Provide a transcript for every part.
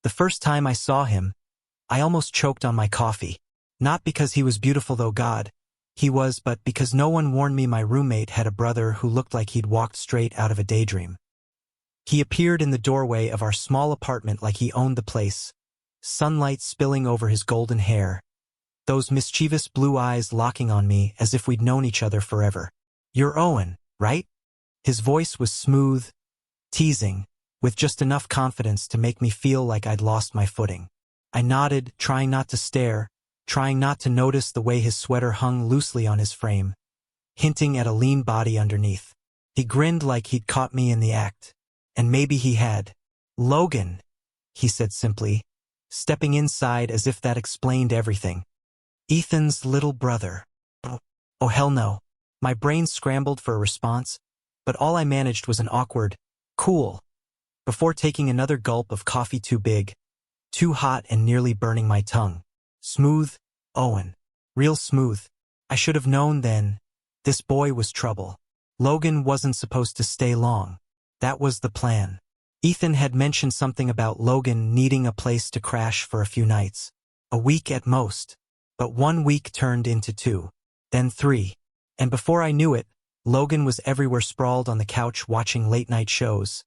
The first time I saw him, I almost choked on my coffee. Not because he was beautiful though God, he was, but because no one warned me my roommate had a brother who looked like he'd walked straight out of a daydream. He appeared in the doorway of our small apartment like he owned the place, sunlight spilling over his golden hair, those mischievous blue eyes locking on me as if we'd known each other forever. "You're Owen, right?" His voice was smooth, teasing, with just enough confidence to make me feel like I'd lost my footing. I nodded, trying not to stare, trying not to notice the way his sweater hung loosely on his frame, hinting at a lean body underneath. He grinned like he'd caught me in the act. And maybe he had. "Logan," he said simply, stepping inside as if that explained everything. "Ethan's little brother." Oh, hell no. My brain scrambled for a response, but all I managed was an awkward, "cool," before taking another gulp of coffee too big, too hot and nearly burning my tongue. Smooth, Owen. Real smooth. I should have known then. This boy was trouble. Logan wasn't supposed to stay long. That was the plan. Ethan had mentioned something about Logan needing a place to crash for a few nights. A week at most. But 1 week turned into 2. Then 3. And before I knew it, Logan was everywhere sprawled on the couch watching late-night shows,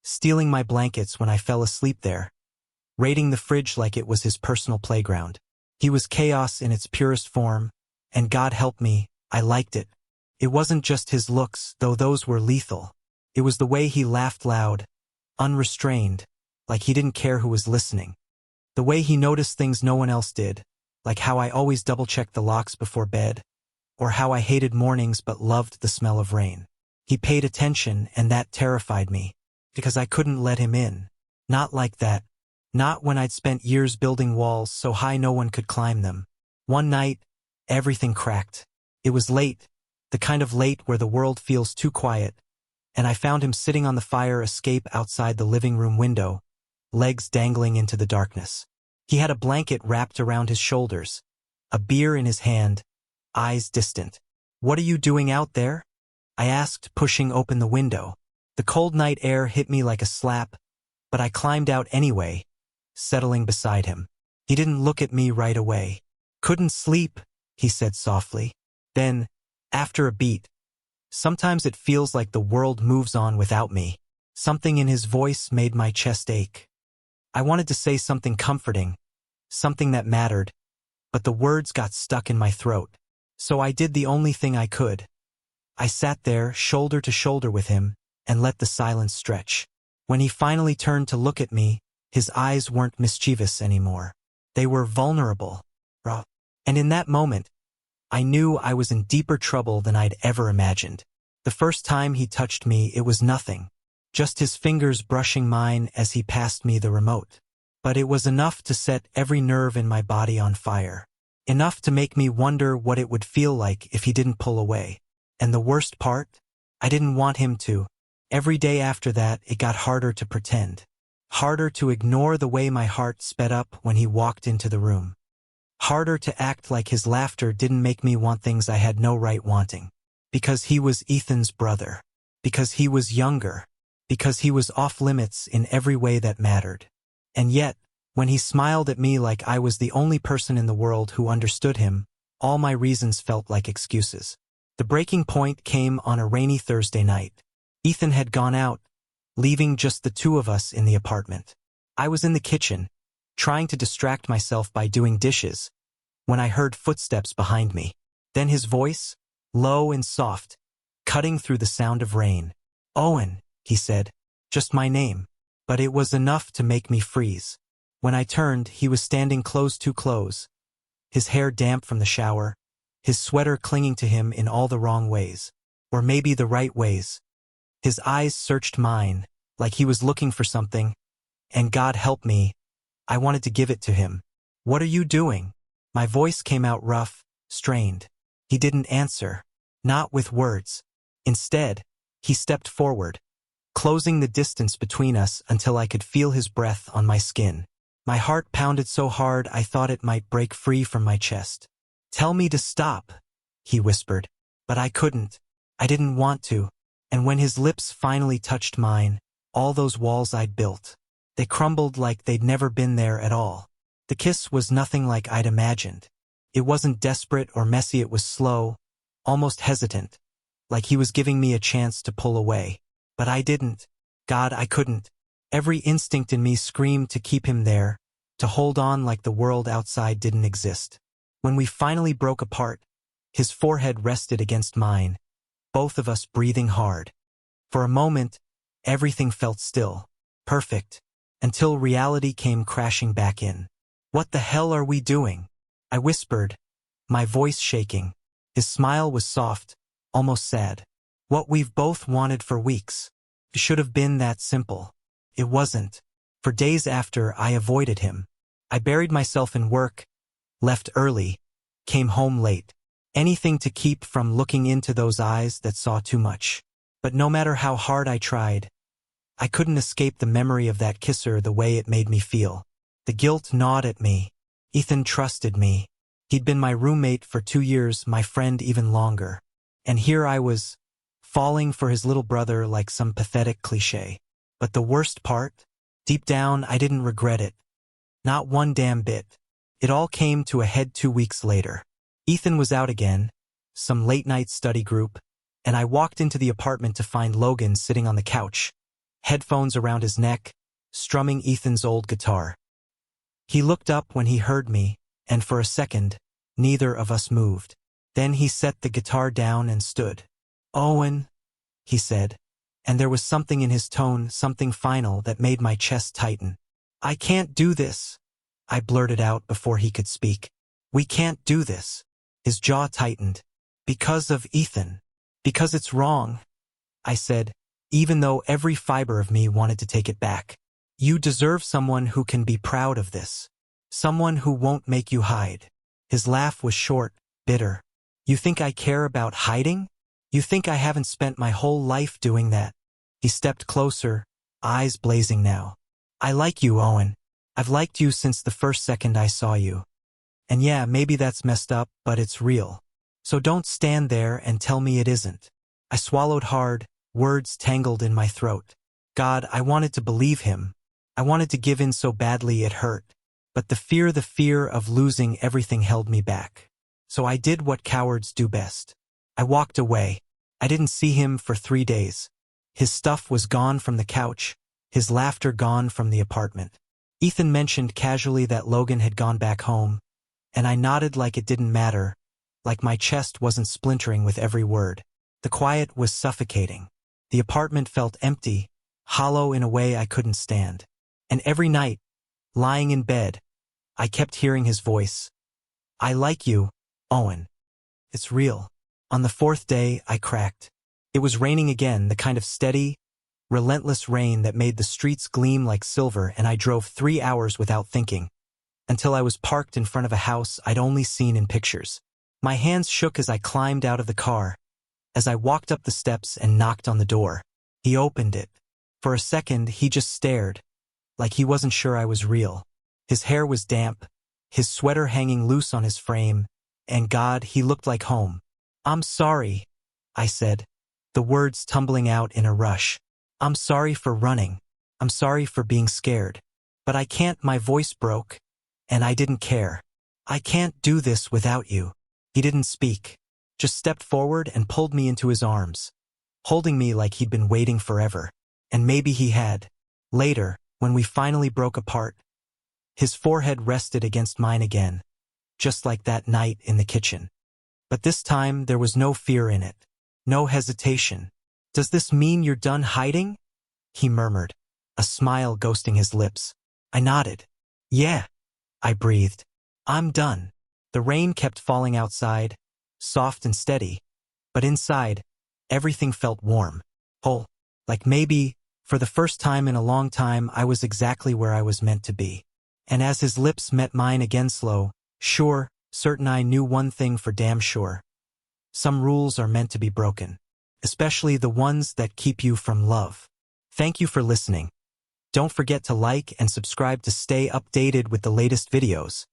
stealing my blankets when I fell asleep there, raiding the fridge like it was his personal playground. He was chaos in its purest form, and God help me, I liked it. It wasn't just his looks, though those were lethal. It was the way he laughed loud, unrestrained, like he didn't care who was listening. The way he noticed things no one else did, like how I always double-checked the locks before bed, or how I hated mornings but loved the smell of rain. He paid attention, and that terrified me, because I couldn't let him in. Not like that. Not when I'd spent years building walls so high no one could climb them. One night, everything cracked. It was late, the kind of late where the world feels too quiet, and I found him sitting on the fire escape outside the living room window, legs dangling into the darkness. He had a blanket wrapped around his shoulders, a beer in his hand, eyes distant. "What are you doing out there?" I asked, pushing open the window. The cold night air hit me like a slap, but I climbed out anyway, settling beside him. He didn't look at me right away. "Couldn't sleep," he said softly. Then, after a beat, "Sometimes it feels like the world moves on without me." Something in his voice made my chest ache. I wanted to say something comforting, something that mattered, but the words got stuck in my throat. So I did the only thing I could. I sat there, shoulder to shoulder with him, and let the silence stretch. When he finally turned to look at me, his eyes weren't mischievous anymore. They were vulnerable. And in that moment, I knew I was in deeper trouble than I'd ever imagined. The first time he touched me, it was nothing. Just his fingers brushing mine as he passed me the remote. But it was enough to set every nerve in my body on fire. Enough to make me wonder what it would feel like if he didn't pull away. And the worst part? I didn't want him to. Every day after that, it got harder to pretend. Harder to ignore the way my heart sped up when he walked into the room. Harder to act like his laughter didn't make me want things I had no right wanting. Because he was Ethan's brother. Because he was younger. Because he was off limits in every way that mattered. And yet, when he smiled at me like I was the only person in the world who understood him, all my reasons felt like excuses. The breaking point came on a rainy Thursday night. Ethan had gone out, leaving just the two of us in the apartment. I was in the kitchen, trying to distract myself by doing dishes, when I heard footsteps behind me. Then his voice, low and soft, cutting through the sound of rain. "Owen," he said, just my name, but it was enough to make me freeze. When I turned, he was standing too close, his hair damp from the shower, his sweater clinging to him in all the wrong ways, or maybe the right ways. His eyes searched mine, like he was looking for something, and God help me, I wanted to give it to him. "What are you doing?" My voice came out rough, strained. He didn't answer, not with words. Instead, he stepped forward, closing the distance between us until I could feel his breath on my skin. My heart pounded so hard I thought it might break free from my chest. "Tell me to stop," he whispered, but I couldn't. I didn't want to. And when his lips finally touched mine, all those walls I'd built, They crumbled like they'd never been there at all. The kiss was nothing like I'd imagined. It wasn't desperate or messy, it was slow, almost hesitant, like he was giving me a chance to pull away. But I didn't. God, I couldn't. Every instinct in me screamed to keep him there, to hold on like the world outside didn't exist. When we finally broke apart, his forehead rested against mine, both of us breathing hard. For a moment, everything felt still, perfect, until reality came crashing back in. "What the hell are we doing?" I whispered, my voice shaking. His smile was soft, almost sad. "What we've both wanted for weeks. It should have been that simple." It wasn't. For days after, I avoided him. I buried myself in work, left early, came home late. Anything to keep from looking into those eyes that saw too much. But no matter how hard I tried, I couldn't escape the memory of that kisser, the way it made me feel. The guilt gnawed at me. Ethan trusted me. He'd been my roommate for 2 years, my friend even longer. And here I was, falling for his little brother like some pathetic cliché. But the worst part? Deep down, I didn't regret it. Not one damn bit. It all came to a head 2 weeks later. Ethan was out again, some late-night study group, and I walked into the apartment to find Logan sitting on the couch, headphones around his neck, strumming Ethan's old guitar. He looked up when he heard me, and for a second, neither of us moved. Then he set the guitar down and stood. "Owen," he said, and there was something in his tone, something final, that made my chest tighten. "I can't do this," I blurted out before he could speak. "We can't do this." His jaw tightened. "Because of Ethan. Because it's wrong," I said, even though every fiber of me wanted to take it back. "You deserve someone who can be proud of this. Someone who won't make you hide." His laugh was short, bitter. "You think I care about hiding? You think I haven't spent my whole life doing that?" He stepped closer, eyes blazing now. "I like you, Owen. I've liked you since the first second I saw you. And yeah, maybe that's messed up, but it's real. So don't stand there and tell me it isn't." I swallowed hard, words tangled in my throat. God, I wanted to believe him. I wanted to give in so badly it hurt. But the fear of losing everything held me back. So I did what cowards do best. I walked away. I didn't see him for 3 days. His stuff was gone from the couch, his laughter gone from the apartment. Ethan mentioned casually that Logan had gone back home, and I nodded like it didn't matter, like my chest wasn't splintering with every word. The quiet was suffocating. The apartment felt empty, hollow in a way I couldn't stand. And every night, lying in bed, I kept hearing his voice. "I like you, Owen. It's real." On the 4th day, I cracked. It was raining again, the kind of steady, relentless rain that made the streets gleam like silver, and I drove 3 hours without thinking, until I was parked in front of a house I'd only seen in pictures. My hands shook as I climbed out of the car, as I walked up the steps and knocked on the door. He opened it. For a second, he just stared, like he wasn't sure I was real. His hair was damp, his sweater hanging loose on his frame, and God, he looked like home. "I'm sorry," I said, the words tumbling out in a rush. "I'm sorry for running. I'm sorry for being scared. But I can't," my voice broke, and I didn't care. "I can't do this without you." He didn't speak, just stepped forward and pulled me into his arms, holding me like he'd been waiting forever. And maybe he had. Later, when we finally broke apart, his forehead rested against mine again, just like that night in the kitchen. But this time there was no fear in it, no hesitation. "Does this mean you're done hiding?" he murmured, a smile ghosting his lips. I nodded. "Yeah," I breathed. "I'm done." The rain kept falling outside, soft and steady, but inside, everything felt warm, whole, like maybe, for the first time in a long time, I was exactly where I was meant to be. And as his lips met mine again, slow, sure, certain, I knew one thing for damn sure. Some rules are meant to be broken, especially the ones that keep you from love. Thank you for listening. Don't forget to like and subscribe to stay updated with the latest videos.